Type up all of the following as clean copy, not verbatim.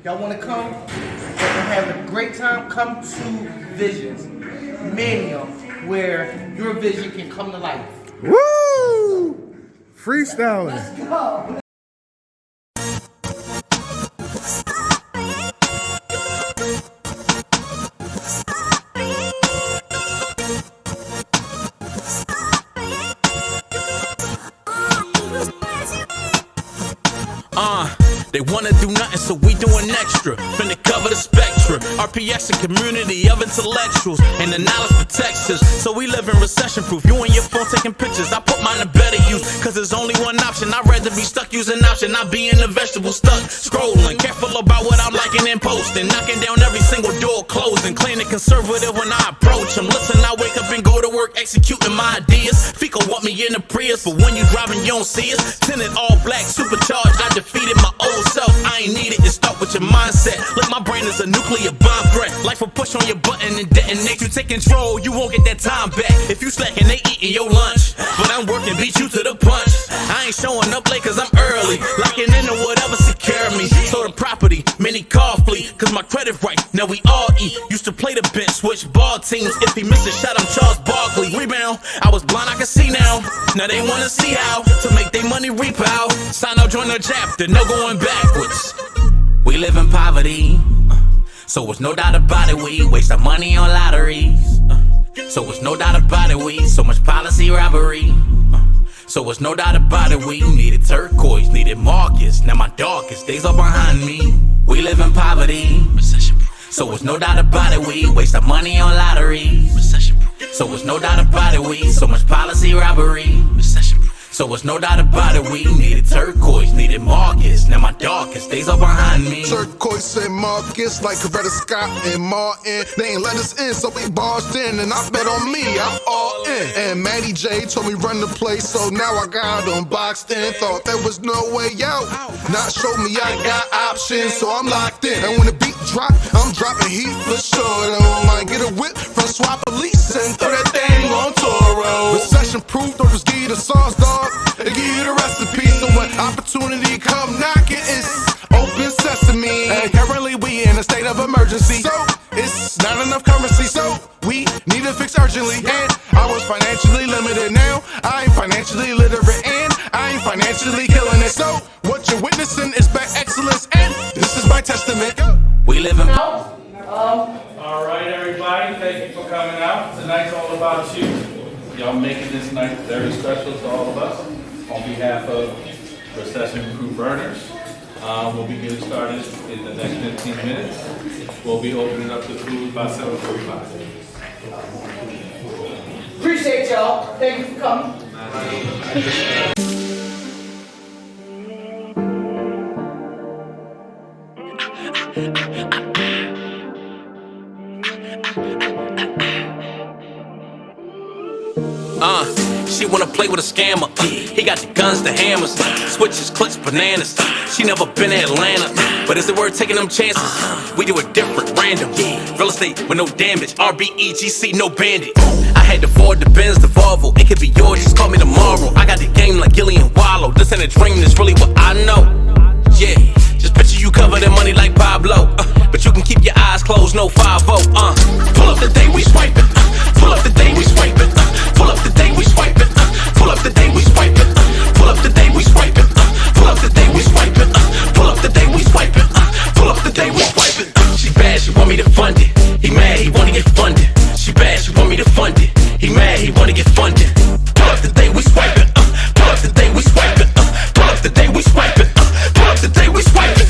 Y'all want to come? Y'all gonna have a great time. Come to Visions Mania, where your vision can come to life. Woo! Freestyling. Let's go. They wanna do nothing, so we doing extra. Finna cover the spectrum. RPX, a community of intellectuals, and the knowledge protects us. So we live in recession proof. You and your phone taking pictures. I put mine to better use, cause there's only one option. I'd rather be stuck using option, not being a vegetable stuck scrolling. Careful about what I'm liking and posting. Knocking down every single door closing. Clean and conservative when I approach them. Listen, I wake up and go to work executing my ideas. Fico want me in the Prius, but when you driving, you don't see us. Tinted all black, supercharged. I defeated my old self. I ain't need it, and start with your mindset. Look, my brain is a nuclear bomb threat. Life will push on your button and detonate. You take control, you won't get that time back. If you slacking, they eating your lunch. But I'm working, beat you to the punch. I ain't showing up late cause I'm early. Locking into whatever secure me. So the property, mini car fleet, cause my credit right, now we all eat. Used to play the bench, switch ball teams. If he missed a shot, I'm Charles Barkley. Rebound, I was blind, I can see now. Now they wanna see how to make their money reap out. Sign up, join the chapter, no going backwards. We live in poverty, so it's no doubt about it. We waste our money on lotteries, so it's no doubt about it. We so much policy robbery, so it's no doubt about it. We needed turquoise, needed Marcus. Now my darkest days are behind me. We live in poverty, so it's no doubt about it. We waste our money on lotteries, so it's no doubt about it. We so much policy robbery, so it's no doubt about it. We needed turquoise, needed Marcus. Now my darkest days are behind me. Turquoise and Marcus, like Coretta Scott and Martin. They ain't let us in, so we barged in, and I bet on me, I'm all in. And Matty J told me run the place, so now I got them boxed in. Thought there was no way out, not show me I got options, so I'm locked in. And when the beat drop, I'm dropping heat for sure. Don't mind get a whip from Swap Police and throw that thing on Toro. Recession proof, don't just give you the sauce, dog. They give you the recipe, so when opportunity come knocking, it's open sesame. And currently we in a state of emergency, so it's not enough currency, so we need to fix urgently. And I was financially limited, now I ain't financially literate, and I ain't financially killing it. So what you're witnessing is back excellence, and this is my testament. We live in all right, everybody, thank you for coming out. Tonight's all about you. Y'all making this night very special to all of us. On behalf of recession-proof earners, we'll be getting started in the next 15 minutes. We'll be opening up the food by 7:45. Appreciate y'all. Thank you for coming. She wanna play with a scammer. He got the guns, the hammers, switches, clicks, bananas. She never been to Atlanta, but is it worth taking them chances? We do it different, random. Real estate with no damage. RBEGC, no bandit. I had to afford the Benz, the Volvo. It could be yours, just call me tomorrow. I got the game like Gillian Wallow. This ain't a dream, this really what I know. Yeah, just picture you covered in money like Pablo. But you can keep your eyes closed, no 5-0. Pull up the day we swipe it. Pull up the day we swipe it. Pull up the day we swipe it. Pull up the day we swipe it. Pull up the day we swipe it. Pull up the day we swipe it. Pull up the day we swipe it. Pull up the day we swipe it. She bad, she want me to fund it. He mad, he wanna get funded. She bad, she want me to fund it. He mad, he wanna get funded. Pull up the day we swipe it. Pull up the day we swipe it. Pull up the day we swipe it. Pull up the day we swipe it.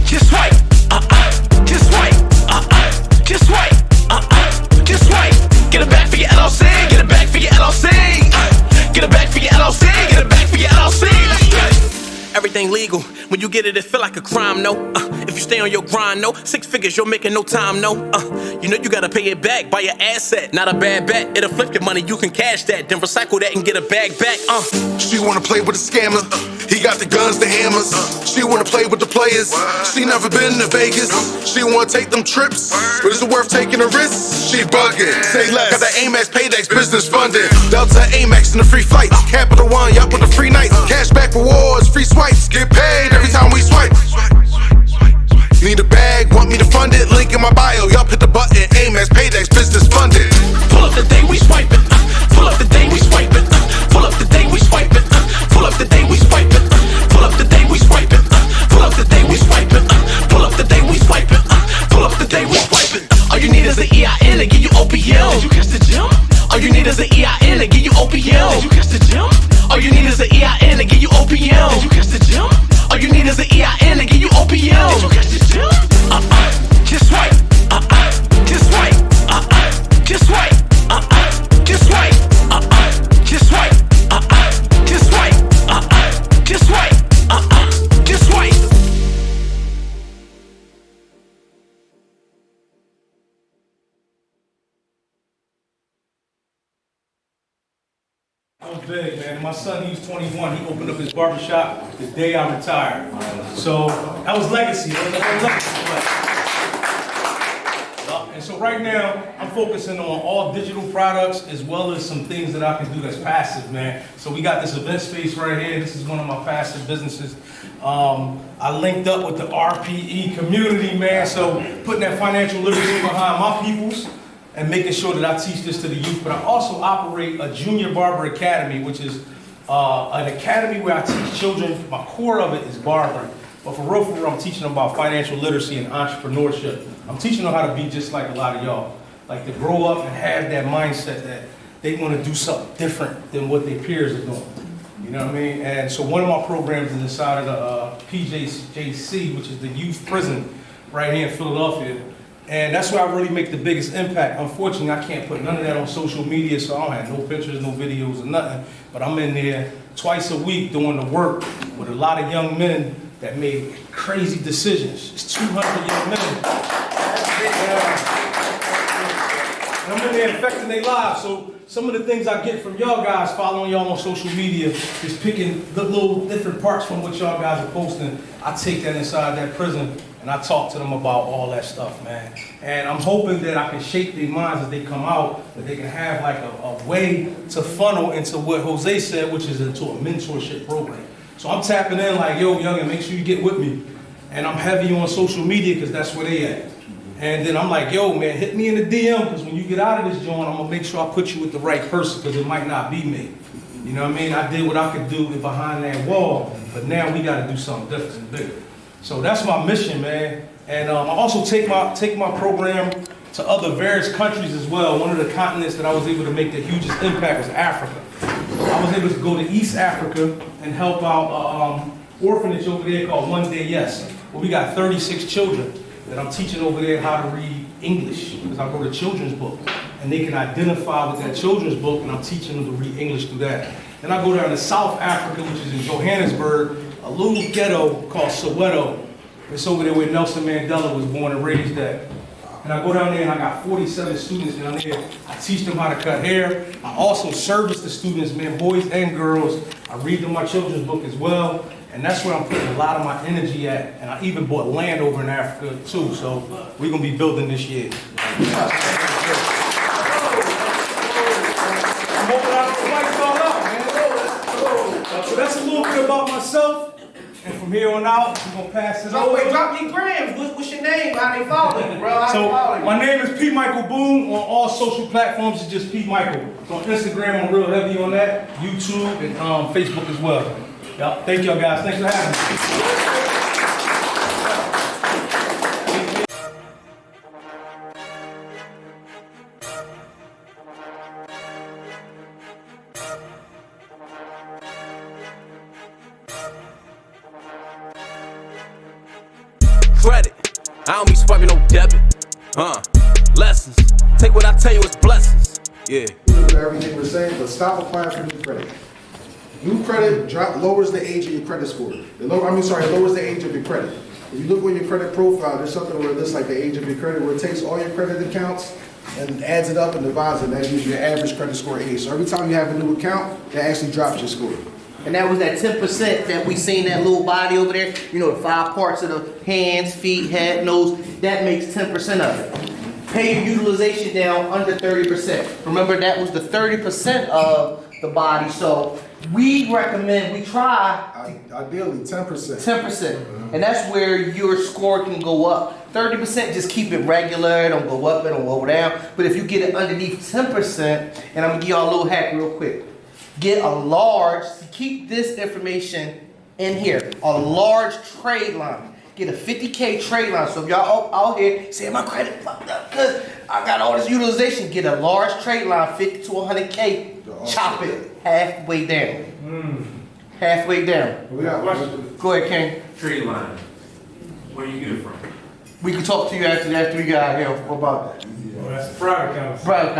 Just swipe. Just swipe. Just swipe. Just swipe. Get it back for your LLC. Get it back for your LLC. Get it back for your LLC. Get it back for your LLC. Everything legal. When you get it, it feel like a crime, no. If you stay on your grind, no. 6 figures, you're making no time, no. You know you gotta pay it back, buy your asset. Not a bad bet, it'll flip your money, you can cash that. Then recycle that and get a bag back, She wanna play with a scammer. He got the guns, the hammers. She wanna play with the players. She never been to Vegas. She wanna take them trips. But is it worth taking a risk? She bugging. Say less. Got that Amex Paydex business funded. Delta Amex and the free flights. Capital One, y'all put the free nights. Cash back rewards, free swipes. Get paid every time we swipe. That was big, man. My son, he was 21. He opened up his barbershop the day I retired. So that was legacy. That was a whole legacy. And so right now, I'm focusing on all digital products as well as some things that I can do that's passive, man. So we got this event space right here. This is one of my passive businesses. I linked up with the RPE community, man. So putting that financial literacy behind my peoples and making sure that I teach this to the youth. But I also operate a junior barber academy, which is an academy where I teach children. My core of it is barbering. But for real, I'm teaching them about financial literacy and entrepreneurship. I'm teaching them how to be just like a lot of y'all. Like to grow up and have that mindset that they want to do something different than what their peers are doing. You know what I mean? And so one of my programs is inside of the PJC, which is the youth prison right here in Philadelphia. And that's where I really make the biggest impact. Unfortunately, I can't put none of that on social media, so I don't have no pictures, no videos, or nothing. But I'm in there twice a week doing the work with a lot of young men that made crazy decisions. It's 200 young men. And I'm in there affecting their lives. So some of the things I get from y'all guys following y'all on social media is picking the little different parts from what y'all guys are posting. I take that inside that prison and I talk to them about all that stuff, man. And I'm hoping that I can shape their minds as they come out, that they can have like a way to funnel into what Jose said, which is into a mentorship program. So I'm tapping in like, yo, youngin', make sure you get with me. And I'm heavy on social media because that's where they at. And then I'm like, yo, man, hit me in the DM because when you get out of this joint, I'm gonna make sure I put you with the right person because it might not be me. You know what I mean? I did what I could do behind that wall, but now we gotta do something different and bigger. So that's my mission, man. And I also take my program to other various countries as well. One of the continents that I was able to make the hugest impact was Africa. I was able to go to East Africa and help out orphanage over there called One Day Yes. Well, we got 36 children that I'm teaching over there how to read English because I wrote a children's book. And they can identify with that children's book and I'm teaching them to read English through that. Then I go down to South Africa, which is in Johannesburg, a little ghetto called Soweto. It's over there where Nelson Mandela was born and raised at. And I go down there and I got 47 students down there. I teach them how to cut hair. I also service the students, man, boys and girls. I read them my children's book as well. And that's where I'm putting a lot of my energy at. And I even bought land over in Africa too. So we're gonna be building this year. I'm hoping I don't fight y'all out, man. So that's a little bit about myself. And from here on out, we're gonna pass it over. Wait, drop your grams. What's your name? How they follow you, bro? How So they follow you? my name is P. Michael Boone. On all social platforms, it's just P. Michael. So on Instagram, I'm real heavy on that. YouTube and Facebook as well. Yep. Thank y'all guys. Thanks for having me. Credit, I don't be swiping no debit. Lessons, take what I tell you as blessings. Yeah. Everything we're saying, but stop applying for new credit. New credit lowers the age of your credit score. It lowers the age of your credit. If you look on your credit profile, there's something where it looks like the age of your credit, where it takes all your credit accounts and adds it up and divides it, and that gives you your average credit score age. So every time you have a new account, that actually drops your score. And that was that 10% that we seen that little body over there. You know, the 5 parts of the hands, feet, head, nose. That makes 10% of it. Pay your utilization down under 30%. Remember, that was the 30% of the body. So we recommend, we try Ideally, 10%. 10%. And that's where your score can go up. 30%, just keep it regular. Don't go up, it don't go down. But if you get it underneath 10%, and I'm gonna give y'all a little hack real quick. Get a large, keep this information in here, a large trade line. Get a 50K trade line. So if y'all out here say, my credit fucked up because I got all this utilization, get a large trade line, 50 to 100K, chop it halfway down. Halfway down. Go ahead, King. Trade line. Where you get it from? We can talk to you after we got here about that. Oh, that's a private conversation. Private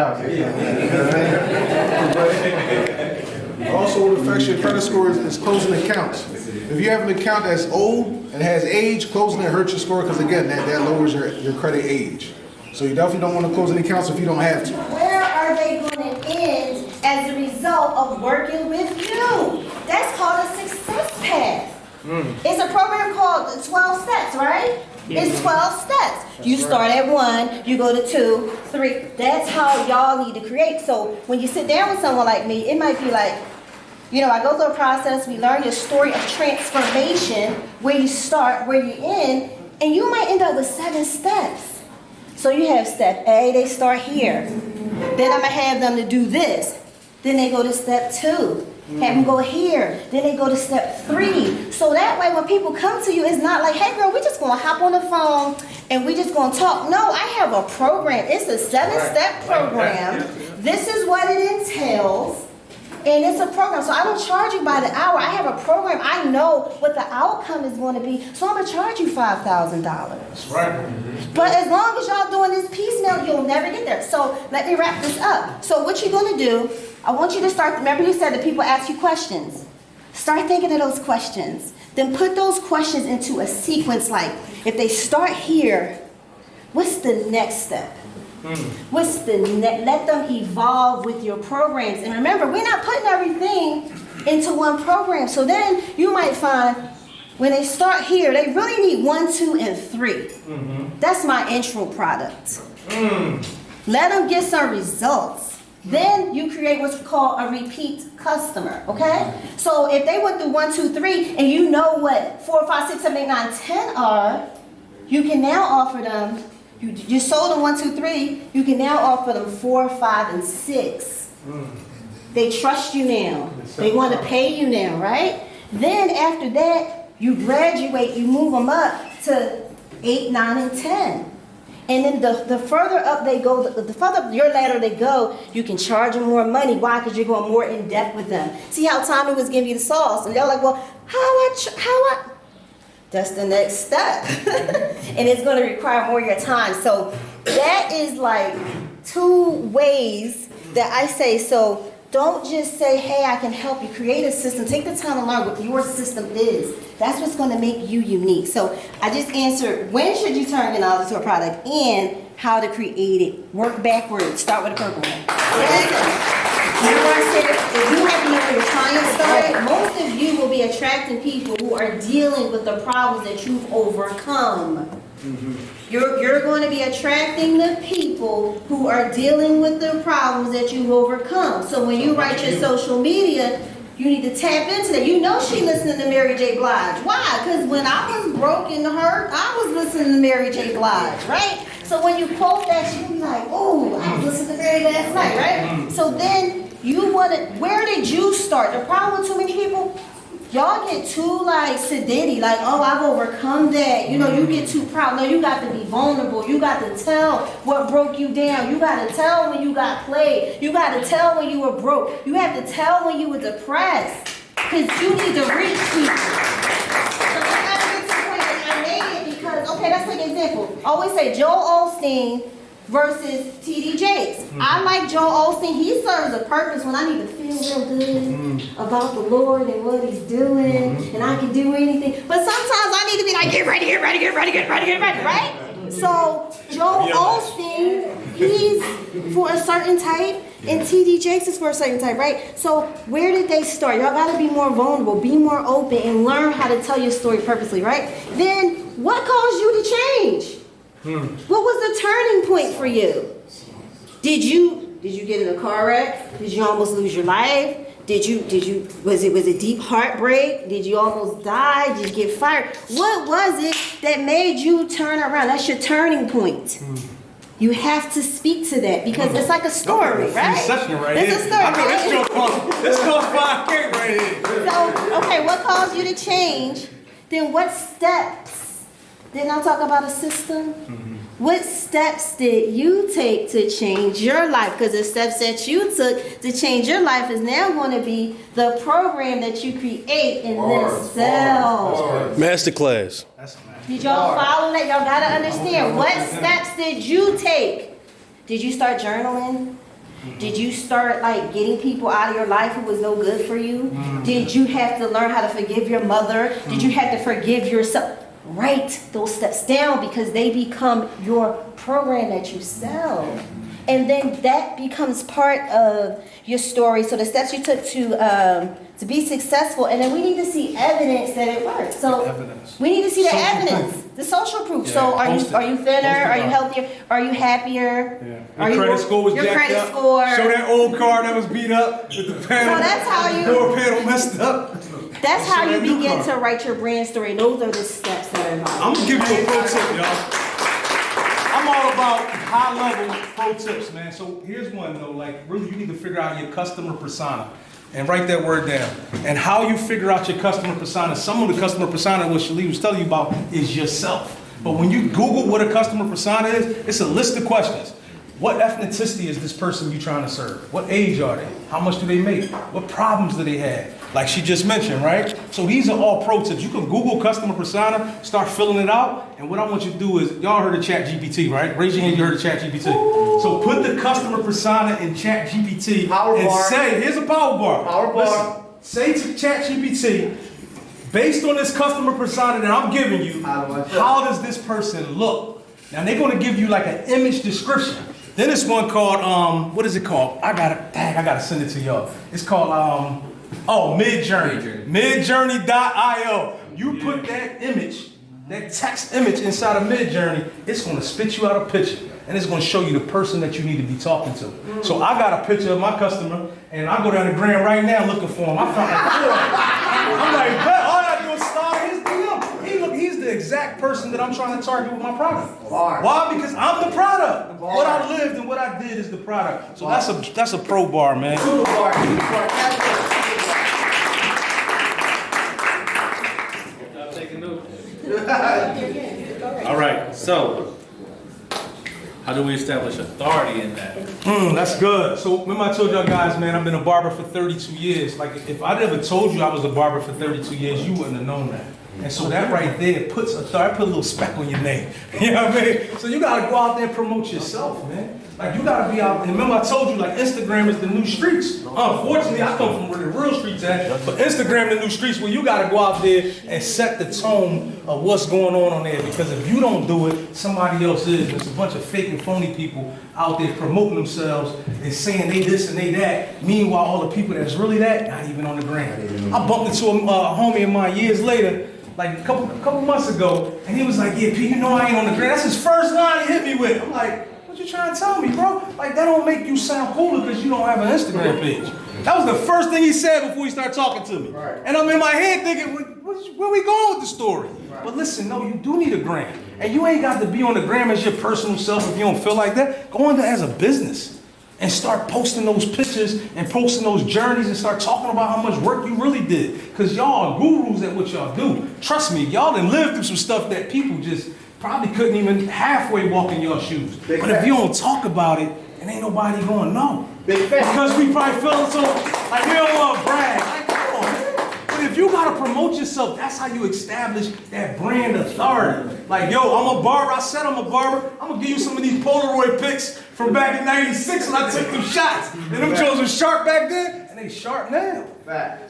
conversation. Also, what affects your credit score is closing accounts. If you have an account that's old and has age, closing it hurts your score because, again, that lowers your credit age. So you definitely don't want to close any accounts if you don't have to. Where are they going to end as a result of working with you. That's called a success path. It's a program called 12 Steps, right? It's 12 steps. You start at 1, you go to 2, 3. That's how y'all need to create. So when you sit down with someone like me, it might be like, I go through a process, we learn your story of transformation, where you start, where you end, and you might end up with 7 steps. So you have step A, they start here. Then I'm gonna have them to do this. Then they go to step 2. Have them go here. Then they go to step 3. So that way when people come to you, it's not like, hey girl, we're just gonna hop on the phone and we just gonna talk. No, I have a program. It's a 7-step program. This is what it entails. And it's a program, so I don't charge you by the hour. I have a program. I know what the outcome is going to be, so I'm going to charge you $5,000. Right. But as long as y'all doing this piecemeal, you'll never get there. So let me wrap this up. So what you're going to do, I want you to start, remember you said that people ask you questions. Start thinking of those questions. Then put those questions into a sequence, like if they start here, what's the next step? What's the let them evolve with your programs. And remember, we're not putting everything into one program. So then you might find when they start here, they really need 1, 2, and 3. That's my intro product. Let them get some results. Then you create what's called a repeat customer, okay? So if they went through 1, 2, 3, and you know what 4, 5, 6, 7, 8, 9, 10 are, you can now offer them. You sold them 1, 2, 3. You can now offer them 4, 5, and 6. They trust you now. They want to pay you now, right? Then after that, you graduate. You move them up to 8, 9, and 10. And then the further up they go, the further up your ladder they go, you can charge them more money. Why? Because you're going more in depth with them. See how Tommy was giving you the sauce, and they're like, well, how I. That's the next step. And it's going to require more of your time. So that is like 2 ways that I say, so don't just say, hey, I can help you create a system. Take the time to learn what your system is. That's what's going to make you unique. So I just answered, when should you turn your knowledge to a product and how to create it. Work backwards. Start with a program. Remember I said, if you have to know where your clients start, most of you will be attracting people who are dealing with the problems that you've overcome. You're going to be attracting the people who are dealing with the problems that you've overcome. So when you write your social media, you need to tap into that. You know she listening to Mary J. Blige. Why? Because when I was broke and hurt, I was listening to Mary J. Blige, right? So when you quote that, you'll be like, oh, I was listening to Mary last night, right? So then you want to, where did you start? The problem with too many people, y'all get too like sedity, like, oh, I've overcome that. You know, you get too proud. No, you got to be vulnerable. You got to tell what broke you down. You got to tell when you got played. You got to tell when you were broke. You have to tell when you were depressed. Because you need to reach people. So I got to get to the point that I made it because, okay, let's take an example. I always say Joel Osteen versus T.D. Jakes. I like Joel Osteen. He serves a purpose when I need to feel real good about the Lord and what he's doing, and I can do anything. But sometimes I need to be like, get ready, get ready, get ready, get ready, get ready, right? So Joel Osteen, he's for a certain type, and T.D. Jakes is for a certain type, right? So where did they start? Y'all got to be more vulnerable, be more open, and learn how to tell your story purposely, right? Then what caused you to change? What was the turning point for you? Did you get in a car wreck? Did you almost lose your life? Was it deep heartbreak? Did you almost die? Did you get fired? What was it that made you turn around? That's your turning point. You have to speak to that because it's like a story, right? Recession right It's here. a story, I know right? this goes 5K right here. So, okay, what caused you to change? Then what steps? Didn't I talk about a system? What steps did you take to change your life? Because the steps that you took to change your life is now going to be the program that you create and then sell. Masterclass. Did y'all follow that? Y'all got to understand. What steps did you take? Did you start journaling? Did you start like getting people out of your life who was no good for you? Did you have to learn how to forgive your mother? Did you have to forgive yourself? Write those steps down because they become your program that you sell. And then that becomes part of your story. So the steps you took to be successful, and then we need to see evidence that it works. So Evidence. we need to see the Social evidence, proof. the social proof. Yeah, So post it. are you thinner? Post it Are you up. healthier? Are you happier? Yeah. Are Your you credit score was your jacked credit up. score? Show that old car that was beat up with the panel. So that's how you- door panel messed up. That's how Show you that new begin car. to write your brand story. Those are the steps that are involved. I'm gonna give you a pro tip, y'all. I'm all about high level pro tips, man. So here's one though, like really you need to figure out your customer persona and write that word down. And how you figure out your customer persona, some of the customer persona, what Shalee was telling you about, is yourself. But when you Google what a customer persona is, it's a list of questions. What ethnicity is this person you trying to serve? What age are they? How much do they make? What problems do they have? Like she just mentioned, right? So these are all pro tips. You can Google customer persona, start filling it out, and what I want you to do is, y'all heard of ChatGPT, right? Raise your hand, you heard of ChatGPT. So put the customer persona in ChatGPT and say, here's a power bar. Power bar. Listen, say to ChatGPT, based on this customer persona that I'm giving you, how does this person look? Now they're gonna give you like an image description. Then it's one called, what is it called? I gotta send it to y'all. It's called, Midjourney. Midjourney.io. You put that image, that text image inside of Midjourney, it's gonna spit you out a picture. And it's gonna show you the person that you need to be talking to. So I got a picture of my customer, and I go down to Grand right now looking for him. I found I'm like, bet, all I gotta do is slide his DM. He's the exact person that I'm trying to target with my product. Why? Because I'm the product. What I lived and what I did is the product. So that's a pro bar, man. Taking notes. All right, so how do we establish authority in that? That's good. So remember I told y'all guys, man, I've been a barber for 32 years. Like if I never told you I was a barber for 32 years, you wouldn't have known that. And so that right there puts authority, put a little speck on your name. You know what I mean? So you gotta go out there and promote yourself, man. Like you gotta be out there. Remember I told you like Instagram is the new streets. Unfortunately, I come from where the real streets at, but Instagram the new streets where you gotta go out there and set the tone of what's going on there. Because if you don't do it, somebody else is. There's a bunch of fake and phony people out there promoting themselves and saying they this and they that. Meanwhile, all the people that's really that, not even on the gram. I bumped into a homie of mine years later, like a couple months ago, and he was like, yeah, P, you know I ain't on the gram. That's his first line he hit me with. I'm like, what you trying to tell me, bro? Like, that don't make you sound cooler because you don't have an Instagram page. That was the first thing he said before he started talking to me. Right. And I'm in my head thinking, where we going with the story? Right. But listen, no, you do need a gram. And you ain't got to be on the gram as your personal self if you don't feel like that. Go on there as a business and start posting those pictures and posting those journeys and start talking about how much work you really did. Because y'all are gurus at what y'all do. Trust me, y'all done lived through some stuff that people just probably couldn't even halfway walk in your shoes. But if you don't talk about it, and ain't nobody gonna know. Because we probably feel so like we don't want to brag. Like, come on, man. But if you gotta promote yourself, that's how you establish that brand authority. Like, yo, I'm a barber. I said I'm a barber. I'm gonna give you some of these Polaroid pics from back in '96 when I took them shots. And them shows were sharp back then, and they sharp now.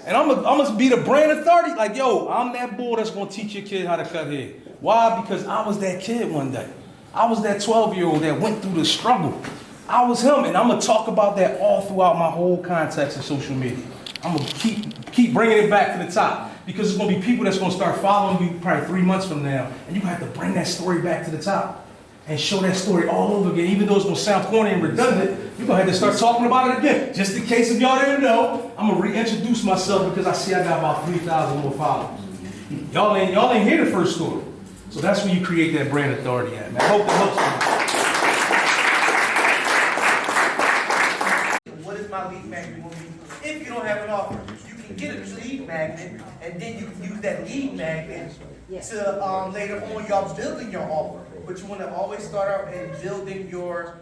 And I'm gonna be the brand authority. Like, yo, I'm that bull that's gonna teach your kid how to cut hair. Why? Because I was that kid one day. I was that 12-year-old that went through the struggle. I was him, and I'm gonna talk about that all throughout my whole context of social media. I'm gonna keep bringing it back to the top because there's gonna be people that's gonna start following you probably 3 months from now, and you have to bring that story back to the top and show that story all over again. Even though it's gonna sound corny and redundant, you're gonna have to start talking about it again. Just in case if y'all didn't know, I'm gonna reintroduce myself because I see I got about 3,000 more followers. Y'all ain't hear the first story. So that's when you create that brand authority at, man. I hope that helps you. What is my lead magnet? If you don't have an offer, you can get a lead magnet, and then you can use that lead magnet to later on y'all building your offer. But you want to always start out in building your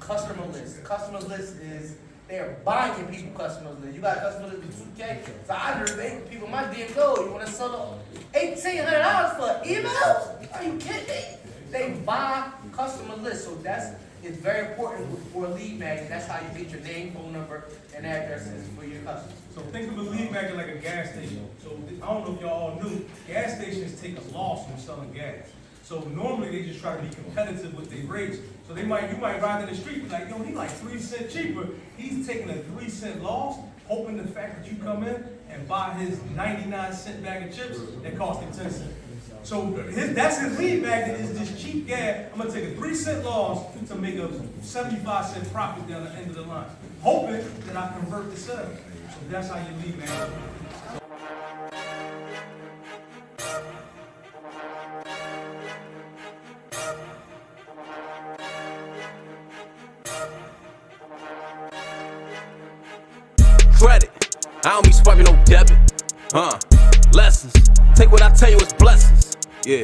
customer list. Customer list is they're buying people customer list. You got a customer list with 2K. So I heard people my DM go, you want to sell $1,800 for emails? Are you kidding me? They buy customer lists. So it's very important for a lead magnet. That's how you get your name, phone number, and addresses for your customers. So think of a lead magnet like a gas station. So I don't know if y'all all knew, gas stations take a loss when selling gas. So normally they just try to be competitive with their rates. So you might ride in the street and be like, yo, he like 3 cents cheaper. He's taking a 3 cent loss, hoping the fact that you come in and buy his 99-cent bag of chips that cost him 10 cents. So that's his lead bag, that is this cheap gas. I'm gonna take a 3 cent loss to make a 75-cent profit down the end of the line, hoping that I convert the sale. So that's how you lead, man. Credit, I don't be swiping no debit. Lessons, take what I tell you as blessings. Yeah,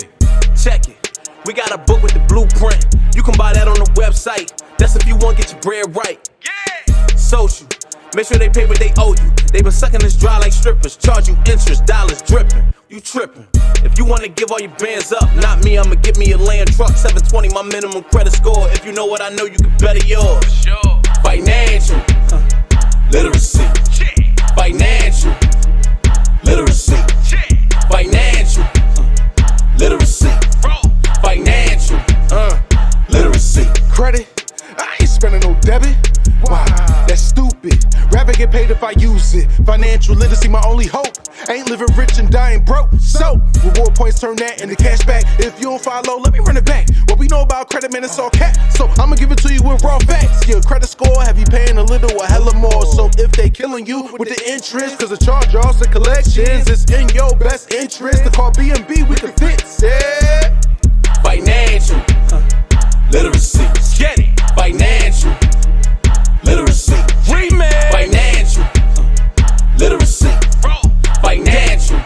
check it. We got a book with the blueprint. You can buy that on the website. That's if you want to get your bread right. Yeah. Social, make sure they pay what they owe you. They been sucking this dry like strippers. Charge you interest, dollars dripping. You tripping. If you want to give all your bands up, not me, I'ma get me a land truck. 720, my minimum credit score. If you know what I know, you can better yours. Sure. Financial literacy. Financial literacy. Financial literacy. Financial literacy. Credit? I ain't spending no debit. Why? That's stupid. Rather get paid if I use it. Financial literacy, my only hope. Ain't living rich and dying broke. So, reward points turn that into cash back. If you don't follow, let me run it back. What we know about credit, man, it's all cap. So, I'ma give it to you with raw facts. Your credit score have you paying a little or hella more. So, if they killing you with the interest, cause the charge-offs and collections is in your best interest, to call B&B, we can fix it. Financial literacy. Get it. Financial literacy. Remix. Financial literacy. Financial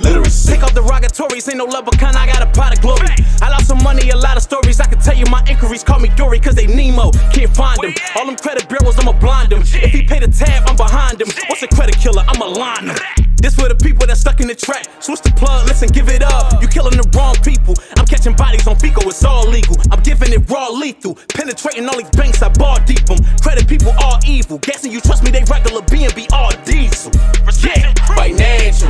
literacy. Take off the derogatories, ain't no leprechaun, I got a pot of glory. I lost some money, a lot of stories. I can tell you my inquiries call me Dory, cause they Nemo, can't find them. All them credit bureaus, I'ma blind them. If he pay the tab, I'm behind him. What's a credit killer? I'ma line him. This for the people that stuck in the trap. Switch the plug, listen, give it up. You killing the wrong people. I'm catching bodies on FICO, it's all legal. I'm giving it raw lethal. Penetrating all these banks, I bar deep them. Credit people all evil. Guessing you trust me, they regular B&B all diesel. Yeah. Financial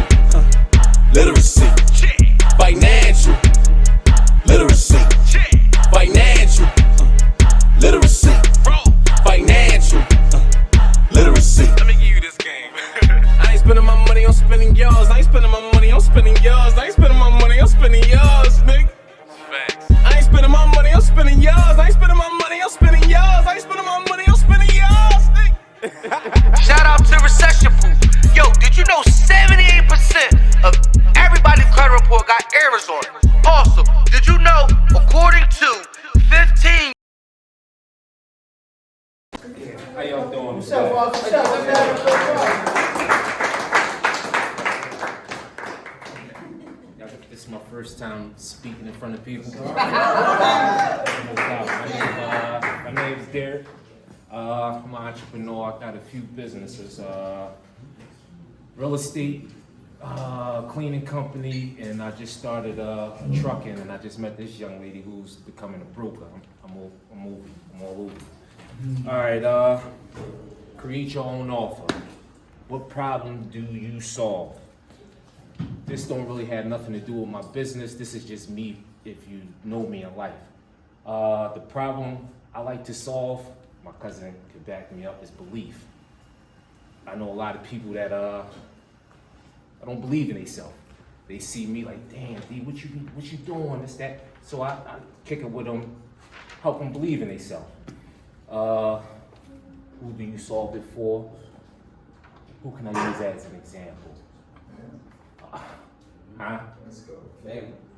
literacy. Financial literacy. Financial literacy. Financial literacy. Let me give you this game. I ain't spending my money on spending yours. I ain't spending my money on spending yours. I ain't spending my money on spending yours, nigga. Facts. I ain't spending my money on spending yours. I ain't spending my money on spending yours. I ain't spending my money on spending yours, nigga. Shout out to Recession Proof. Yo, did you know 78% of everybody's credit report got errors on it? Also, did you know, according to 15... How y'all doing? What's up, boss? What's up? Let's have a quick talk. This is my first time speaking in front of people. No doubt. My name is Derek. I'm an entrepreneur. I got a few businesses. Real estate, cleaning company, and I just started trucking, and I just met this young lady who's becoming a broker. I'm all over. All right, create your own offer. What problem do you solve? This don't really have nothing to do with my business. This is just me, if you know me in life. The problem I like to solve, my cousin could back me up, is belief. I know a lot of people that I don't believe in themselves. They see me like, damn, D, what you doing? This, that. So I kick it with them, help them believe in themselves. Who do you solve it for? Who can I use as an example? Huh? Let's go.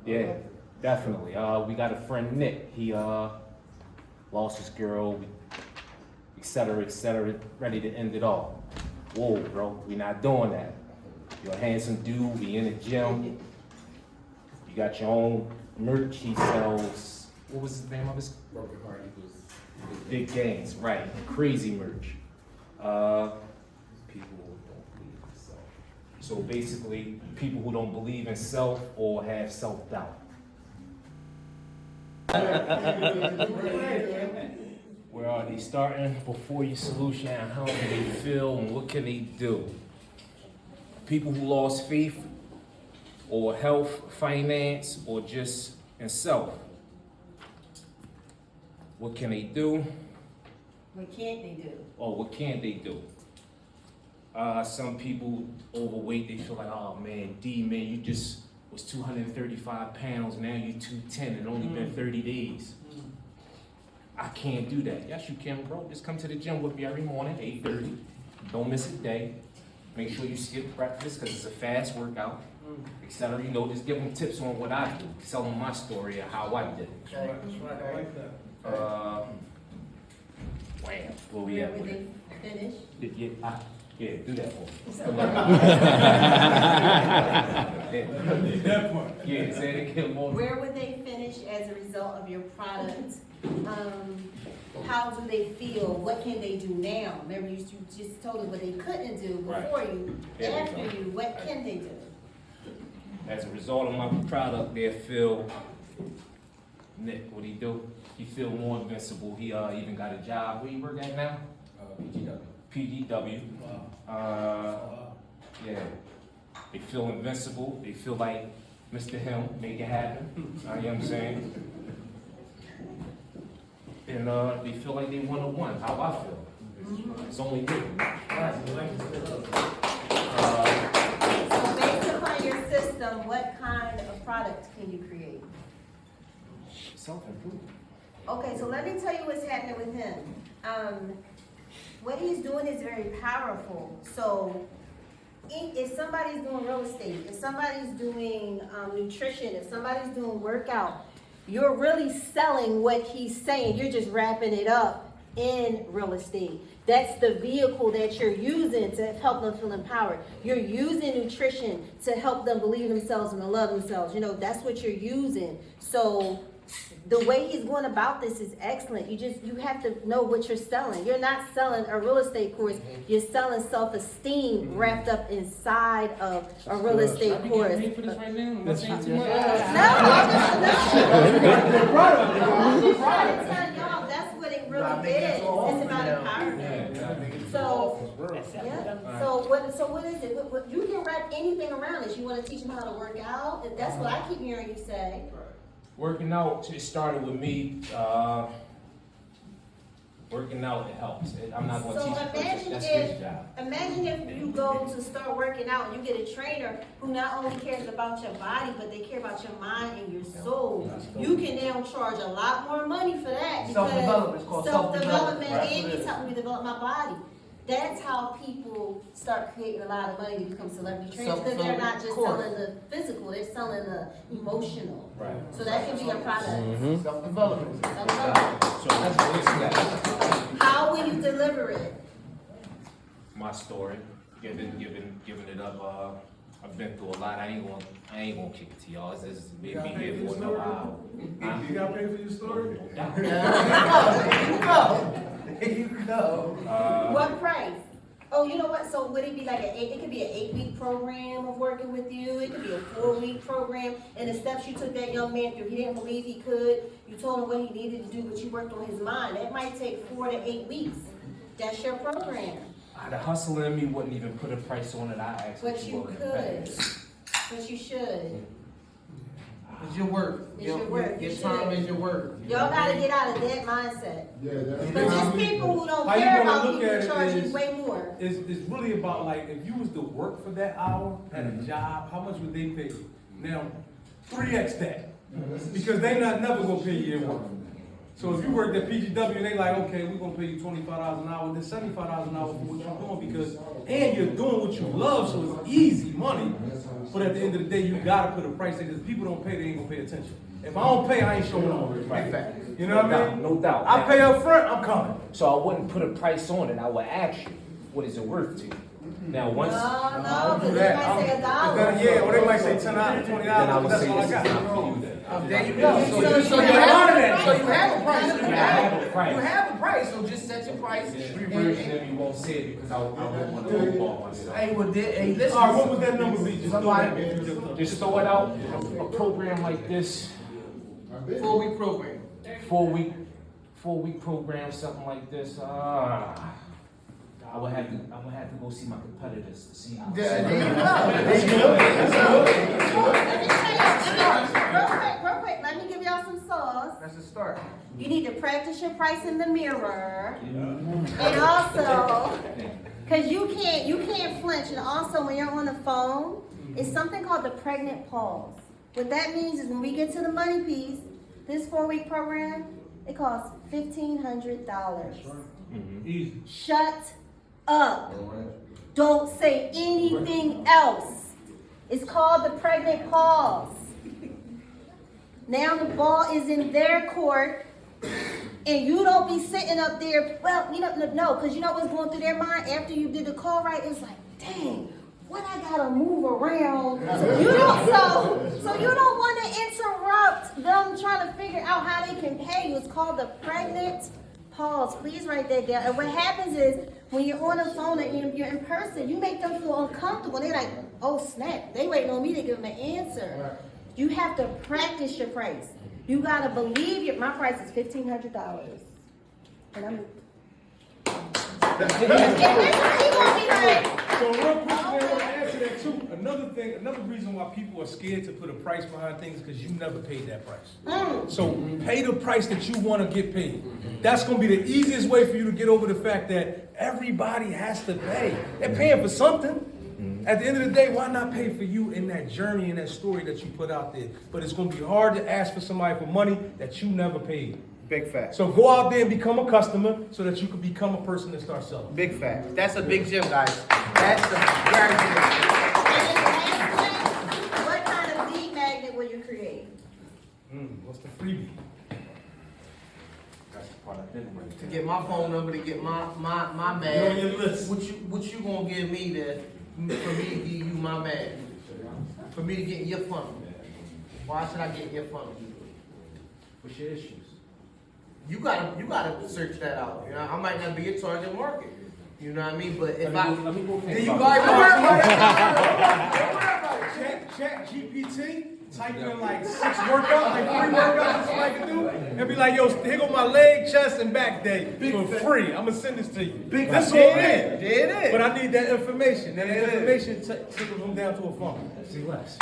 Yeah, definitely. We got a friend, Nick. He lost his girl, et cetera, ready to end it all. Whoa, bro, we not doing that. You're a handsome dude, we in the gym. You got your own merch. He sells, what was the name of his? Broken Heart Equals Big Gains, right, crazy merch. People who don't believe in self. So basically, people who don't believe in self or have self-doubt. Where are they starting? Before your solution, how do they feel and what can they do? People who lost faith or health, finance, or just and self. What can they do? What can't they do? Or what can't they do? Some people overweight, they feel like, oh man, D man, you just was 235 pounds, now you 210 and only been 30 days. I can't do that. Yes, you can, bro. Just come to the gym with me every morning, 8:30. Don't miss a day. Make sure you skip breakfast because it's a fast workout, etc. You know, just give them tips on what I do. Tell them my story of how I did it. That's right, I like that. Wham, where we Where at would with they it? finish? Yeah, do that for me. That part. Yeah, say it again more. Where would they finish as a result of your product? How do they feel? What can they do now? Remember, you just told us what they couldn't do before you. After you, what can they do? As a result of my product, they feel, Nick, what he do? He feel more invincible. He even got a job. Where you work at now? PGW. Yeah. They feel invincible. They feel like Mr. Him, make it happen. You know what I'm saying? And they feel like they 101. How I feel. It's only good. So based upon your system, what kind of product can you create? Self-improvement. Okay, so let me tell you what's happening with him. What he's doing is very powerful. So if somebody's doing real estate, if somebody's doing nutrition, if somebody's doing workout, you're really selling what he's saying. You're just wrapping it up in real estate. That's the vehicle that you're using to help them feel empowered. You're using nutrition to help them believe in themselves and to love themselves. You know, that's what you're using. So the way he's going about this is excellent. You have to know what you're selling. You're not selling a real estate course. You're selling self-esteem wrapped up inside of a real estate course. Pay for this right now? Am I saying too No, much? y'all, that's what it really is. It's about empowerment. So, yeah. So what is it? What, you can wrap anything around this. You want to teach them how to work out? That's what I keep hearing you say. Working out, it started with me. Working out, it helps. I'm not going to teach you. That's his job. Imagine if you go to start working out and you get a trainer who not only cares about your body, but they care about your mind and your soul. You can now charge a lot more money for that. Self-development. It's called Self-development, self-development. and he's helping me develop my body. That's how people start creating a lot of money to become celebrity trainers, because they're not just selling the physical, they're selling the emotional. Right. So that can be a product. Self-development. How will you deliver it? My story, giving it up. I've been through a lot. I ain't gonna kick it to y'all. It's just made me here for another hour. You got paid for your story? There you go. What price? Oh, you know what? So would it be like it could be an 8-week program of working with you. It could be a 4-week program. And the steps you took that young man through, he didn't believe he could. You told him what he needed to do, but you worked on his mind. That might take 4 to 8 weeks. That's your program. The hustle in me wouldn't even put a price on it. I actually But you could. But you should. It's your work. It's your work. Your You time should. is your work. Y'all gotta get out of that mindset. Yeah, But there's people who don't How you care gonna about look people at it charging is- way more. It's really about, like, if you was to work for that hour at a job, how much would they pay you? Now, 3x that. Because they not never gonna pay you your work. So if you worked at PGW and they like, okay, we're gonna pay you $25 an hour, then $75 an hour for what you're doing, because, and you're doing what you love, so it's easy money. But at the end of the day, you gotta put a price in, because people don't pay, they ain't gonna pay attention. If I don't pay, I ain't showing up. Right. You know what I mean? No doubt. I pay up front, I'm coming. So I wouldn't put a price on it. I would ask you, what is it worth to you? Now once. No, because they might say $1. Yeah, or they might say $10, $20, Then I would that's say all I this is got. not for you then. There you go. So So you you have have a it. price. So you have a price. Yeah, I have a price. You have a price. So just set your price. Three versions of me won't say it because I wouldn't want to lowball myself. Hey, well, hey, listen. All right, what would that number be? Just throw that in. Just throw it out. A program like this, 4-week program. 4-week program, something like this. I would have to go see my competitors to see how. There you go. Real quick, let me give That's a start. You need to practice your price in the mirror. And also, because you can't flinch. And also, when you're on the phone, it's something called the pregnant pause. What that means is when we get to the money piece, this 4-week program, it costs $1,500. Easy. Shut up. Don't say anything else. It's called the pregnant pause. Now the ball is in their court, and you don't be sitting up there. Well, no, because you know what's going through their mind after you did the call, right? It's like, dang, what I gotta move around. So you don't want to interrupt them trying to figure out how they can pay you. It's called the pregnant pause. Please write that down. And what happens is when you're on the phone and you're in person, you make them feel uncomfortable. They're like, oh snap, they waiting on me to give them an answer. You have to practice your price. You gotta believe my price is $1,500. And I'm So real quick, man, I want to add to that too. Another reason why people are scared to put a price behind things is because you never paid that price. So pay the price that you want to get paid. That's going to be the easiest way for you to get over the fact that everybody has to pay. They're paying for something. At the end of the day, why not pay for you in that journey and that story that you put out there? But it's going to be hard to ask for somebody for money that you never paid. Big fact. So go out there and become a customer so that you can become a person that starts selling. Big fact. That's a big gym, guys. That's a very big gym. what kind of lead magnet will you create? What's the freebie? To get my phone number, to get my man. Get on your list. What you gonna give me for me to give you my man? For me to get in your funnel. Why should I get in your funnel? What's your issues? You gotta search that out. You know, I might not be a target market. You know what I mean? But if Let me go then you think guys Chat GPT, type in like 6 workouts, like 3 workouts somebody can do, and be like, yo, here go my leg, chest, and back day for free. I'm gonna send this to you. That's all it is. There it is. But I need that information. That information tickles them down to a phone. See less.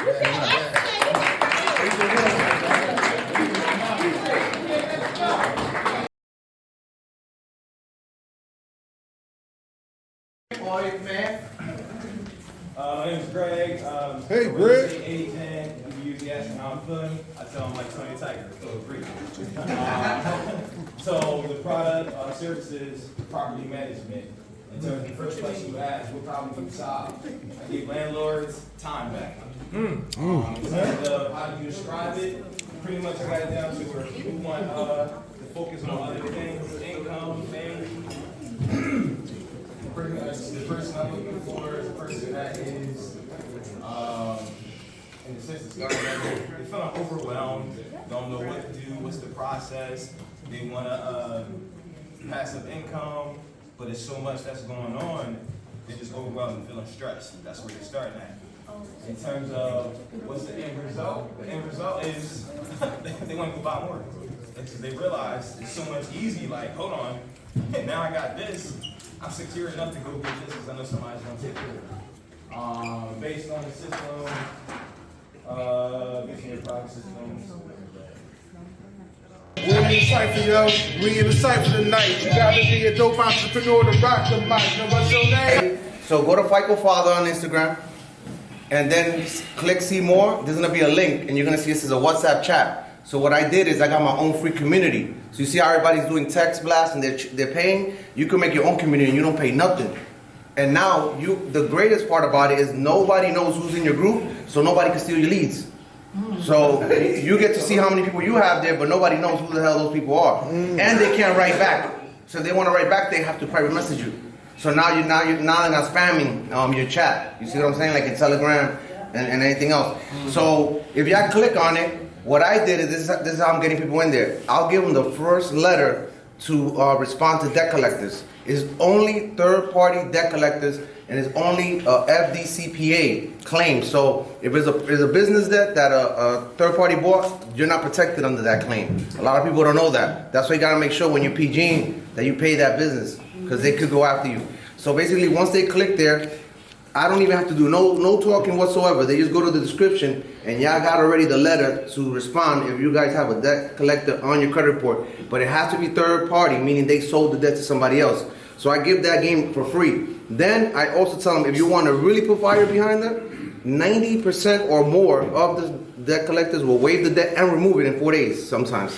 Man. My name is Greg. Hey, Greg. 8010. You usually ask me how I'm feeling. I tell them like Tony Tiger. So free. So the product, services, property management. In terms of the first question you asked, what problem can you solve? I give landlords time back. In terms of how do you describe it, pretty much I got it down to where we want to focus on other things, income, family. The person I'm looking for is a person that is, in the sense of they're feeling overwhelmed, don't know what to do, what's the process. They want to passive income, but there's so much that's going on, they're just overwhelmed and feeling stressed. That's where they're starting at. In terms of what's the end result, the end result is they want to go buy more. Because they realize it's so much easy, like, hold on, now I got this. I'm secure enough to go get this because I know somebody's going to take care of it. Based on the system, based on your product systems. We in the cypher, yo. We in the cypher tonight. You gotta be a dope entrepreneur to rock the mic. Know what's your name? So go to FICO Father on Instagram, and then click see more. There's gonna be a link, and you're gonna see this is a WhatsApp chat. So what I did is I got my own free community. So you see how everybody's doing text blast and they're paying? You can make your own community and you don't pay nothing. And now the greatest part about it is nobody knows who's in your group, so nobody can steal your leads. So you get to see how many people you have there, but nobody knows who the hell those people are. And they can't write back. So if they want to write back, they have to private message you. So now you're not spamming your chat. You see what I'm saying? Like in Telegram and anything else. So if y'all click on it, what I did is this is how I'm getting people in there. I'll give them the first letter to respond to debt collectors. It's only third-party debt collectors, and it's only FDCPA claim. So if there's a business debt that a third party bought, you're not protected under that claim. A lot of people don't know that. That's why you gotta make sure when you're PGing that you pay that business, because they could go after you. So basically, once they click there, I don't even have to do no talking whatsoever. They just go to the description, and y'all got already the letter to respond if you guys have a debt collector on your credit report. But it has to be third party, meaning they sold the debt to somebody else. So I give that game for free. Then I also tell them, if you want to really put fire behind them, 90% or more of the debt collectors will waive the debt and remove it in 4 days sometimes.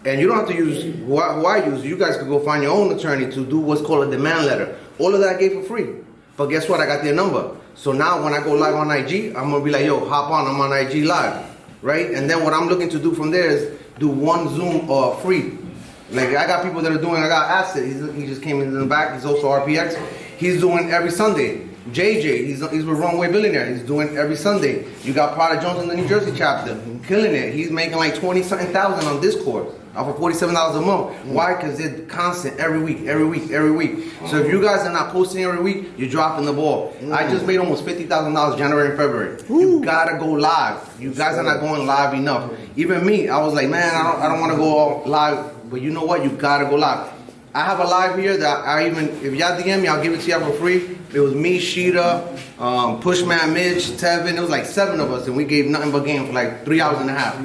And you don't have to use who I use. You guys could go find your own attorney to do what's called a demand letter. All of that I gave for free. But guess what? I got their number. So now when I go live on IG, I'm going to be like, yo, hop on. I'm on IG live. Right? And then what I'm looking to do from there is do one Zoom free. Like, I got people that are doing, I got Asset. He just came in the back. He's also RPX. He's doing every Sunday. JJ, he's with Runway Billionaire. He's doing every Sunday. You got Prada Jones in the New Jersey chapter. He's killing it. He's making like 20-something thousand on Discord. For $47 a month. Why? Because they're constant every week. So if you guys are not posting every week, you're dropping the ball. I just made almost $50,000 January and February. You gotta go live. You guys are not going live enough. Even me, I was like, man, I don't want to go live. But you know what? You gotta go live. I have a live here that if y'all DM me, I'll give it to y'all for free. It was me, Sheeta, Pushman, Mitch, Tevin. It was like 7 of us, and we gave nothing but game for like 3 hours and a half.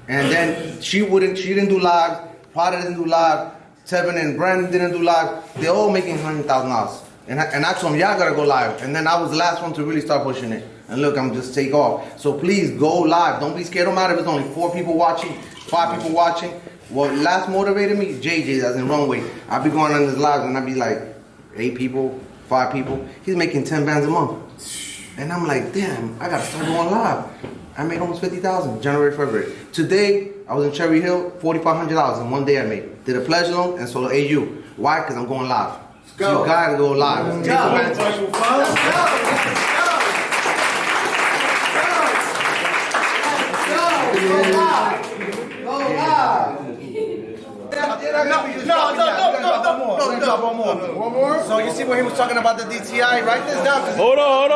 And then she didn't do live, Prada didn't do live, Tevin and Brandon didn't do live. They're all making $100,000. And I told them, y'all gotta go live. And then I was the last one to really start pushing it. And look, I'm just take off. So please go live. Don't be scared. No matter if it's only 4 people watching, 5 people watching. What last motivated me, JJ, as in Runway. I'd be going on his lives and I'd be like, 8 people, 5 people. He's making 10 bands a month. And I'm like, damn, I gotta start going live. I made almost 50,000 January, February. Today, I was in Cherry Hill, $4,500 in one day I made. Did a pledge loan and sold an AU. Why? Because I'm going live. Let's go. So you gotta go live. Let's go. Let's go. One more. So you see where he was talking about the DTI? Write this down. Hold on.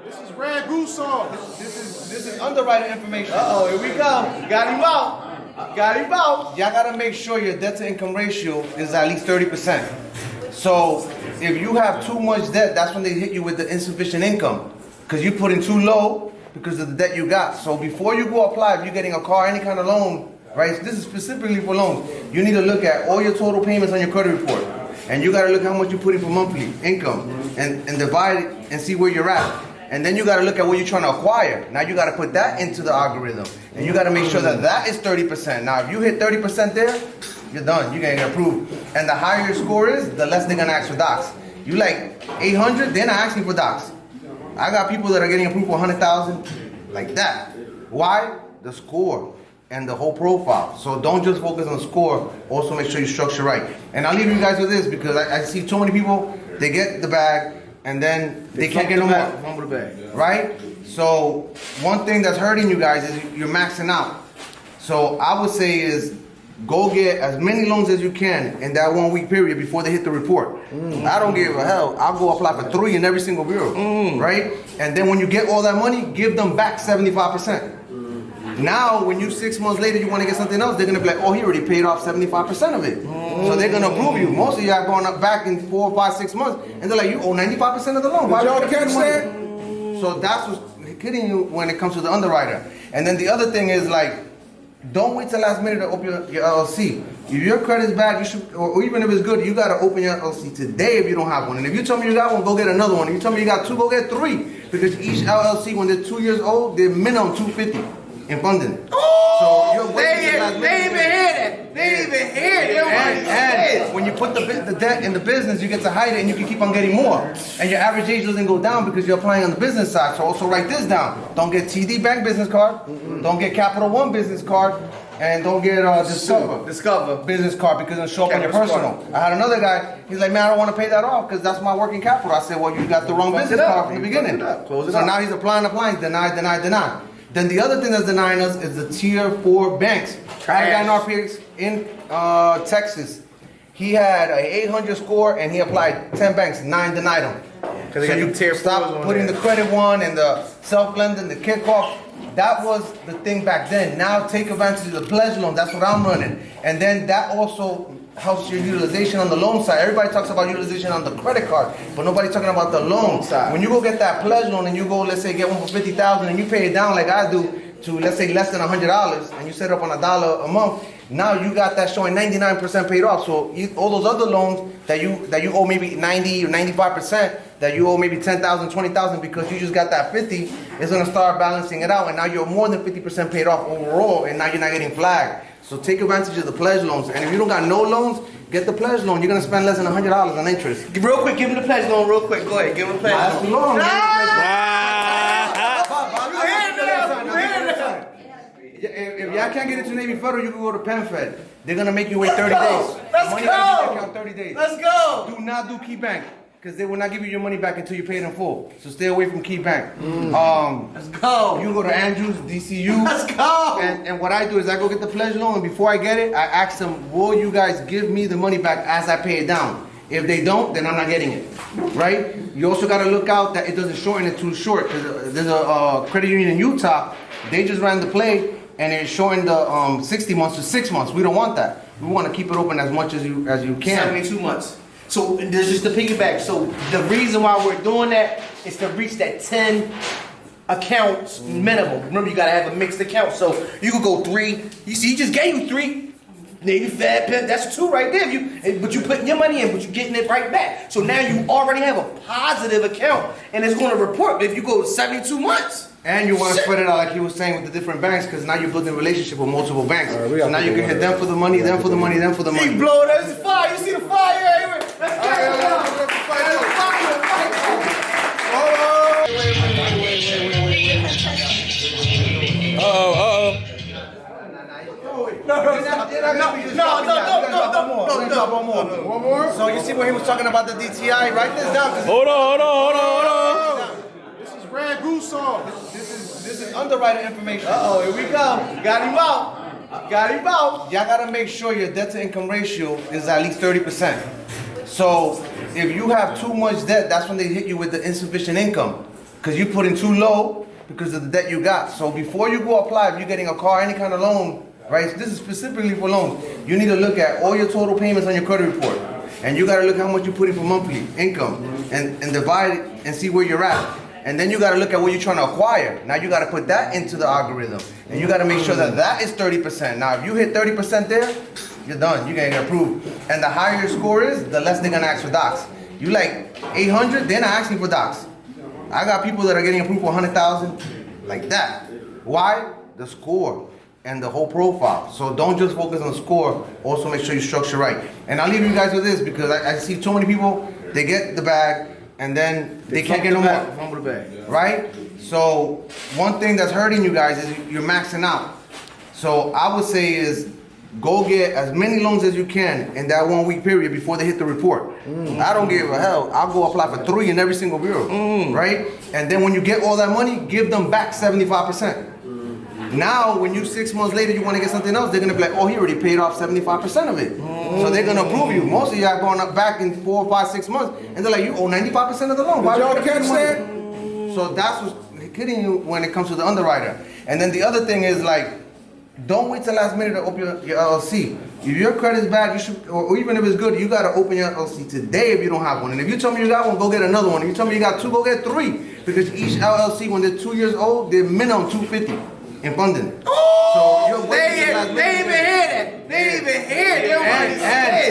This is Red Goose song. This is underwriter information. Here we go. Got him out. Y'all gotta make sure your debt to income ratio is at least 30%. So if you have too much debt, that's when they hit you with the insufficient income. Because you put in too low because of the debt you got. So before you go apply, if you're getting a car, any kind of loan, right? This is specifically for loans. You need to look at all your total payments on your credit report. And you gotta look how much you put in for monthly income and divide it and see where you're at. And then you got to look at what you're trying to acquire. Now you got to put that into the algorithm. And you got to make sure that that is 30%. Now if you hit 30% there, you're done. You're going to get approved. And the higher your score is, the less they're going to ask for docs. You like 800, they're not asking for docs. I got people that are getting approved for 100,000 like that. Why? The score and the whole profile. So don't just focus on the score. Also make sure you structure right. And I'll leave you guys with this because I see too many people, they get the bag, and then they can't get no more, right? So one thing that's hurting you guys is you're maxing out. So I would say is go get as many loans as you can in that 1 week period before they hit the report. I don't give a hell. I'll go apply for 3 in every single bureau, right? And then when you get all that money, give them back 75%. Now, when you 6 months later, you want to get something else, they're going to be like, oh, he already paid off 75% of it. So they're going to approve you. Most of you are going up back in 4, 5, 6 months, and they're like, you owe 95% of the loan. Why y'all catch that? So that's what's hitting you when it comes to the underwriter. And then the other thing is like, don't wait till last minute to open your LLC. If your credit's bad, you should, or even if it's good, you got to open your LLC today if you don't have one. And if you tell me you got one, go get another one. If you tell me you got 2, go get 3. Because each LLC, when they're 2 years old, they're minimum $250 in funding. Oh, so you're waiting till last minute. They even hear that. They even hear that. And when you put the debt in the business, you get to hide it and you can keep on getting more. And your average age doesn't go down because you're applying on the business side. So also write this down. Don't get TD Bank business card. Don't get Capital One business card. And don't get Discover business card because it'll show up on your personal. I had another guy, he's like, man, I don't want to pay that off because that's my working capital. I said, well, you got the wrong business card from the beginning. So now he's applying, deny. Then the other thing that's denying us is the tier 4 banks. I had a guy in RPX in Texas. He had an 800 score and he applied 10 banks, 9 denied him. So you stop putting the credit one and the self-lending, the kickoff. That was the thing back then. Now take advantage of the pledge loan. That's what I'm running. And then that also helps your utilization on the loan side. Everybody talks about utilization on the credit card, but nobody's talking about the loan side. When you go get that pledge loan and you go, let's say, get one for $50,000 and you pay it down like I do to, let's say, less than $100, and you set up on $1 a month, now you got that showing 99% paid off. So all those other loans that you owe maybe 90 or 95%, that you owe maybe 10,000, 20,000 because you just got that 50, is gonna start balancing it out, and now you're more than 50% paid off overall, and now you're not getting flagged. So take advantage of the pledge loans, and if you don't got no loans, get the pledge loan. You're gonna spend less than $100 on interest. Real quick, give him the pledge loan real quick. Go ahead, give him the pledge That's loan. the loan. If y'all can't get into Navy Federal, you can go to PenFed. They're gonna make you wait 30 days. Let's Money go. back in your account 30 days. Let's go. Do not do Key Bank, because they will not give you your money back until you pay it in full. So stay away from Key Bank. Let's go. You can go to Andrews, DCU. Let's go. And what I do is I go get the pledge loan, and before I get it, I ask them, will you guys give me the money back as I pay it down? If they don't, then I'm not getting it, right? You also got to look out that it doesn't shorten it too short, because there's a credit union in Utah. They just ran the play, and it's shortened the 60 months to 6 months. We don't want that. We want to keep it open as much as you can. 72 months. So there's just the piggyback. So the reason why we're doing that is to reach that 10 accounts minimum. Remember, you gotta have a mixed account. So you could go 3. You see, he just gave you 3. Navy Fed, Penn, that's 2 right there. But you putting your money in, but you're getting it right back. So now you already have a positive account, and it's going to report if you go 72 months. And you want to spread it out like he was saying with the different banks, because now you're building a relationship with multiple banks. So now you can hit them for the money, them for the money, them for the money. He blow, there's fire. You see the fire everywhere. Let's One more. So you see where he was talking about the DTI? Write this down. Hold on. This is Rad Goose song. This is underwriter information. Uh-oh, here we go. Got him out. Got him out. Y'all gotta make sure your debt to income ratio is at least 30%. So if you have too much debt, that's when they hit you with the insufficient income, because you put in too low because of the debt you got. So before you go apply, if you're getting a car, any kind of loan, right? This is specifically for loans. You need to look at all your total payments on your credit report, and you gotta look how much you're putting for monthly income, and divide it and see where you're at. And then you gotta look at what you're trying to acquire. Now you gotta put that into the algorithm, and you gotta make sure that that is 30%. Now if you hit 30% there, you're done. You're gonna get approved. And the higher your score is, the less they're gonna ask for docs. You like 800, they're not asking for docs. I got people that are getting approved for 100,000, like that. Why? The score and the whole profile. So don't just focus on the score. Also make sure you structure right. And I'll leave you guys with this, because I see too many people, they get the bag, and then they can't get no more. Fumble the bag. Right? So one thing that's hurting you guys is you're maxing out. So I would say is go get as many loans as you can in that 1 week period before they hit the report. I don't give a hell. I'll go apply for 3 in every single bureau. Right? And then when you get all that money, give them back 75%. Now, when you 6 months later, you want to get something else, they're going to be like, oh, he already paid off 75% of it. So they're going to approve you. Most of y'all going up back in 4, 5, 6 months, and they're like, you owe 95% of the loan. Why Did y'all would you catch pay money? that? So that's what's hitting you when it comes to the underwriter. And then the other thing is, like, don't wait till last minute to open your LLC. If your credit's bad, you should, or even if it's good, you got to open your LLC today if you don't have one. And if you tell me you got one, go get another one. If you tell me you got 2, go get 3. Because each LLC, when they're 2 years old, they're minimum $250 in funding. So you're They even hear that. They even hear it.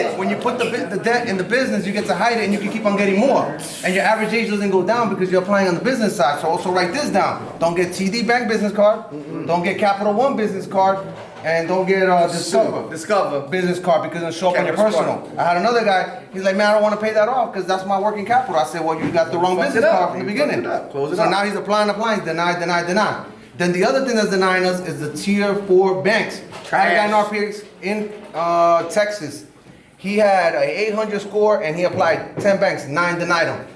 and when you put the debt in the business, you get to hide it, and you can keep on getting more. And your average age doesn't go down because you're applying on the business side. So also write this down. Don't get TD Bank business card. Don't get Capital One business card. And don't get Discover business card, because it'll show up on your personal. I had another guy, he's like, man, I don't want to pay that off because that's my working capital. I said, well, you got the wrong business card from the beginning. So now he's applying, deny. Then the other thing that's denying us is the tier 4 banks. I had a guy in RPX in Texas. He had an 800 score and he applied 10 banks, 9 denied him.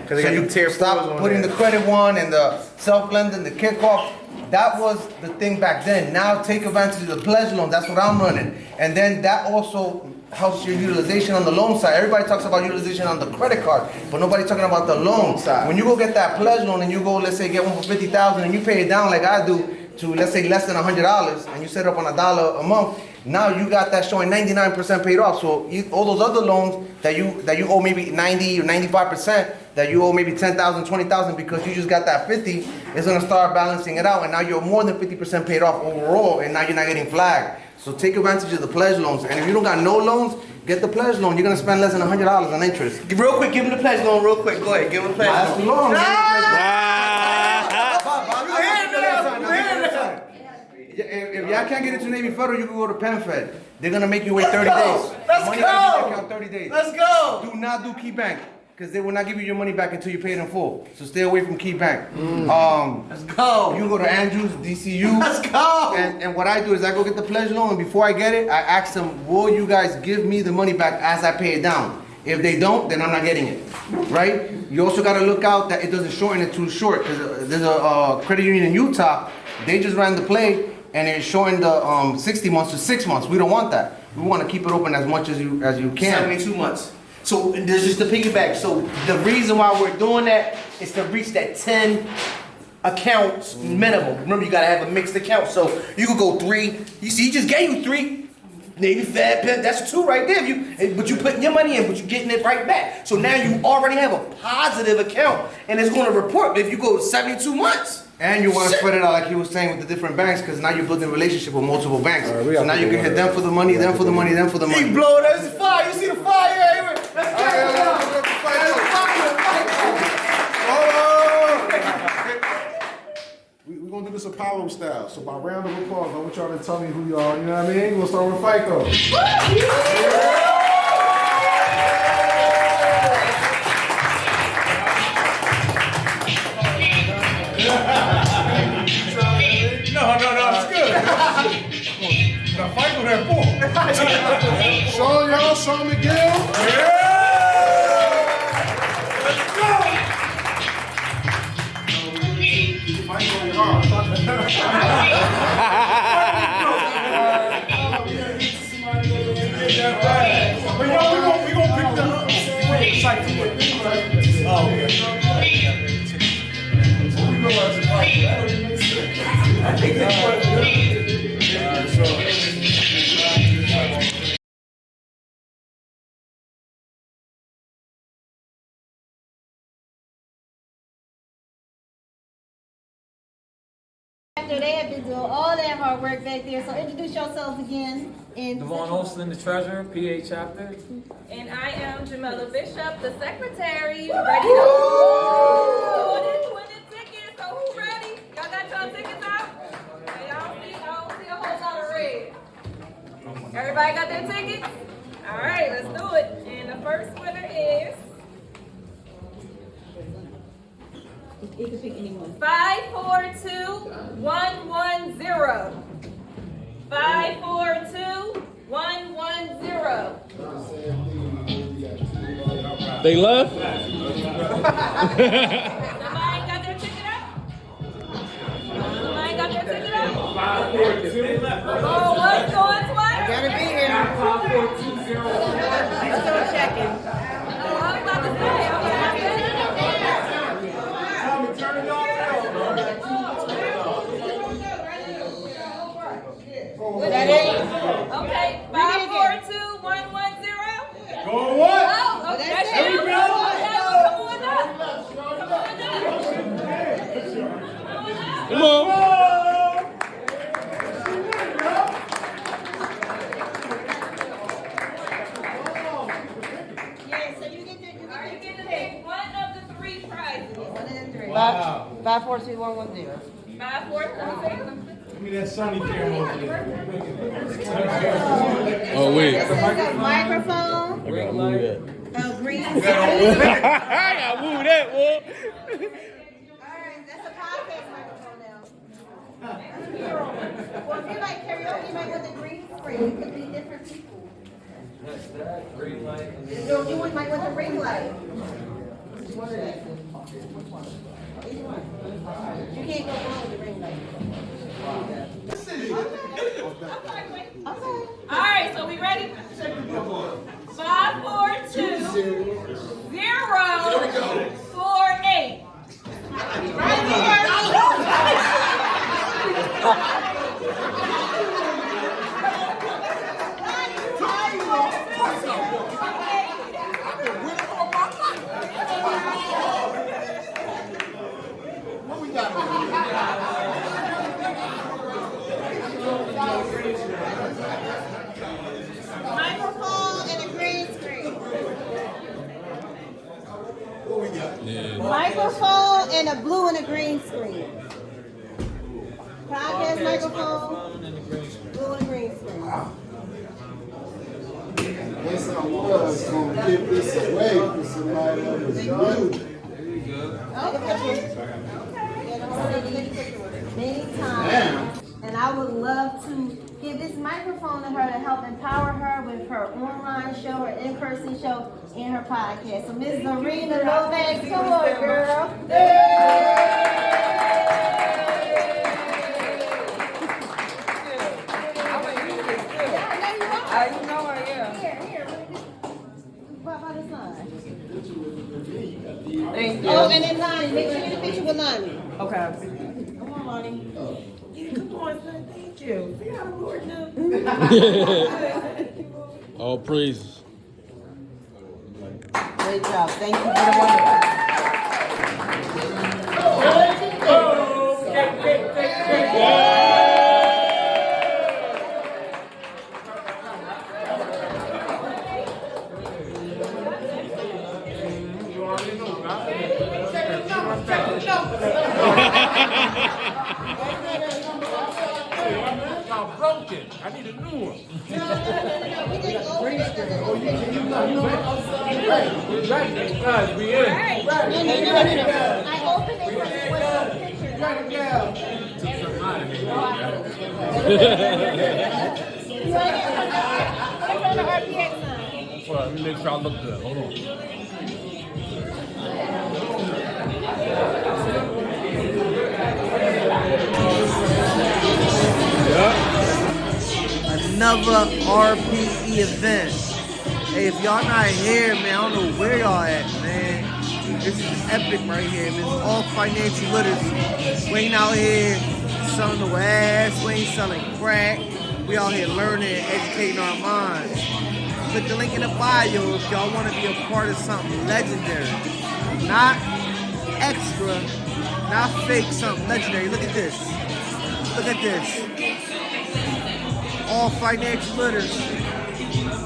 So you stop putting the credit one and the self-lending, the kickoff. That was the thing back then. Now take advantage of the pledge loan. That's what I'm running. And then that also helps your utilization on the loan side. Everybody talks about utilization on the credit card, but nobody's talking about the loan side. When you go get that pledge loan and you go, let's say, get one for $50,000 and you pay it down like I do to, let's say, less than $100, and you set it up on $1 a month, Now you got that showing 99% paid off. So all those other loans that you owe maybe 90 or 95%, that you owe maybe 10,000, 20,000 because you just got that 50, it's gonna start balancing it out, and now you're more than 50% paid off overall, and now you're not getting flagged. So take advantage of the pledge loans, and if you don't got no loans, get the pledge loan. You're gonna spend less than $100 on interest. Real quick, give him the pledge loan real quick. Go ahead, give him the pledge loan. That's too long. If y'all can't get into Navy Federal, you can go to PenFed. They're gonna make you wait 30 days. Let's Money go. back in your account 30 days. Let's go. Do not do Key Bank, because they will not give you your money back until you pay it in full. So stay away from Key Bank. Let's go. You can go to Andrews, DCU. Let's go. And what I do is I go get the pledge loan, and before I get it, I ask them, will you guys give me the money back as I pay it down? If they don't, then I'm not getting it, right? You also gotta look out that it doesn't shorten it too short, because there's a credit union in Utah, they just ran the play, and it's shortened the 60 months to 6 months. We don't want that. We want to keep it open as much as you can. 72 months. So this is the piggyback. So the reason why we're doing that is to reach that 10 accounts minimum. Remember, you gotta have a mixed account. So you could go 3. You see, he just gave you 3. Navy Fed, Penn, that's 2 right there. But you putting your money in, but you're getting it right back. So now you already have a positive account, and it's going to report. But if you go 72 months. And you want to spread it out like he was saying with the different banks, because now you're building a relationship with multiple banks. So now you can hit them for the money, them for the money, them for the money. He blow, that's fire. You see the fire? Let's go. We're gonna do this a power style. So by round of applause, I want y'all to tell me who y'all, you know what I mean? We're gonna start with a fight though. No, it's good. Now fight on that ball. Sean, y'all, Sean McGill. Yeah! Let's go! But yo, we gonna pick them up. Oh, After they have been doing all that hard work back there, so introduce yourselves again. Devon Olson, the treasurer, PA chapter. And I am Jamela Bishop, the secretary. Ready to go? This winning ticket. So who ready? Y'all got y'all tickets out? I don't see a whole lot of red. Everybody got their tickets? All right, let's do it. And the first winner is You can pick anyone. 542110. 542110. They left? Somebody got their ticket out? Somebody got their ticket out? 5420. Oh, what's going twice? Gotta be here. 5420. Let's go checking. Oh, I was about to say, Turn it off. that is? Okay, 542110. Going what? Oh, okay. There There we you go. go. Come on up. Come on. Yeah, so you get to pick one of the 3 prizes. Wow. 542110. 542110. Give me that Sony camera over there. Oh, wait. This is a microphone, I gotta move that. a green I gotta move that, boy. Alright, that's a podcast microphone now. Well, if you like karaoke, you might want the green screen. It could be different people. That's that. Green light. No, you might want the ring light. One of that. Which one? Either one. You can't go wrong with the ring light. All right, so we ready? 542048. Right here. Microphone and a blue and a green screen. Podcast microphone, blue and a green screen. Guess I was gonna give this away for somebody that was new. Okay. Many times. And I would love to give this microphone to her to help empower her with her online show, her in-person show, and her podcast. So Ms. Zarina Lomax, come on, girl. Thank you. Oh, and then Lonnie, make sure you get a picture with Lonnie. Okay. Come on, Lonnie. Yeah, come on, son. Thank you. See how the Lord knows. All praises. Great job. Thank you for the wonderful. I'm broken. I need a new one. Right, guys, we in. I opened it with Well, let me make sure I look good. Hold on. Another RPE event. Hey, if y'all not here, man, I don't know where y'all at, man. This is epic right here, man. It's all financial literacy. We ain't out here selling no ass. We ain't selling crack. We out here learning and educating our minds. Click the link in the bio if y'all want to be a part of something legendary. Not extra, not fake, something legendary. Look at this. Look at this. All financial literacy.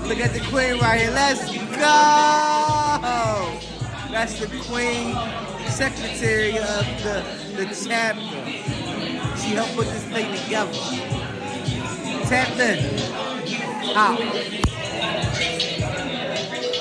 Look at the queen right here. Let's go! That's the queen secretary of the chapter. She helped put this thing together. Tap in. Out.